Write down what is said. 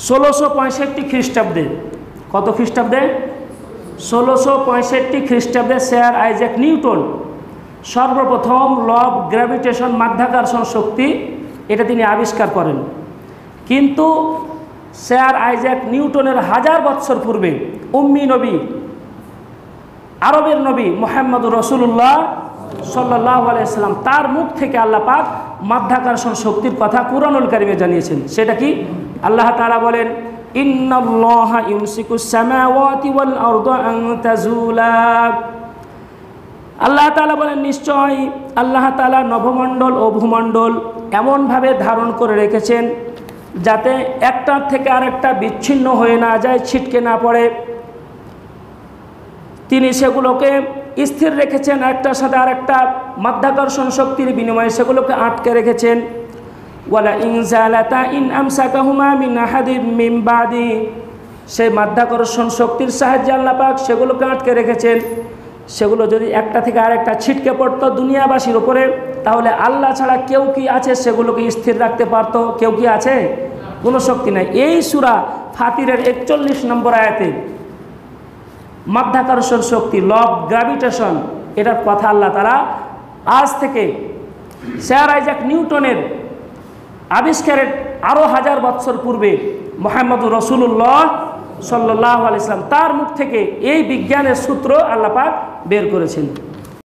1665 খ্রিস্টাব্দে। কত খ্রিস্টাব্দে? 1665 খ্রিস্টাব্দে স্যার আইজ্যাক নিউটন সর্বপ্রথম ল অফ গ্র্যাভিটেশন, মাধ্যাকর্ষণ শক্তি, এটা তিনি আবিষ্কার করেন। কিন্তু স্যার আইজ্যাক নিউটনের 1000 বছর পূর্বে উম্মি নবী, আরবের নবী মুহাম্মদুর রাসূলুল্লাহ সাল্লাল্লাহু আলাইহি ওয়াসাল্লাম, তার মুখ থেকে আল্লাহ পাক মাধ্যাকর্ষণ শক্তির কথা কুরআনুল কারীমে জানিয়েছেন। সেটা কি? আল্লাহ তাআলা বলেন, ইন্নাল্লাহা ইউমসিকুস সামাওয়াতি ওয়াল আরদা আন তাজুলা। আল্লাহ তাআলা বলেন, নিশ্চয় আল্লাহ তাআলা নভমণ্ডল ও ভূমণ্ডল এমনভাবে ধারণ করে রেখেছেন যাতে একটার থেকে আরেকটা বিচ্ছিন্ন হয়ে না যায়, ছিটকে না পড়ে। তিনি সেগুলোকে স্থির রেখেছেন, একটার সাথে আরেকটা মাধ্যাকর্ষণ শক্তির বিনিময়ে সেগুলোকে আটকে রেখেছেন। ওয়ালা ইন জালাতা ইন আমসাকাহুমা মিন আহাদিম মিন বাদি, সেই মাধ্যাকর্ষণ শক্তির সাহায্যে আল্লাহ পাক সেগুলোকে আটকে রেখেছেন। সেগুলো যদি একটা থেকে আরেকটা ছিটকে পড়তো দুনিয়াবাসীর উপরে, তাহলে আল্লাহ ছাড়া কেউ কি আছে সেগুলোকে স্থির রাখতে পারত? কেউ কি আছে? কোনো শক্তি নাই। এই সূরা ফাতিরের 41 নম্বর আয়াতে মাধ্যাকর্ষণ শক্তি, ল অফ গ্র্যাভিটেশন, এটার কথা আল্লাহ তাআলা আজ থেকে স্যার আইজ্যাক নিউটনের আবিষ্কারের আরও 1000 বছর পূর্বে মুহাম্মদুর রাসূলুল্লাহ সাল্লাল্লাহু আলাইহি ওয়াসাল্লাম তার মুখ থেকে এই বিজ্ঞানের সূত্র আল্লাহ পাক বের করেছেন।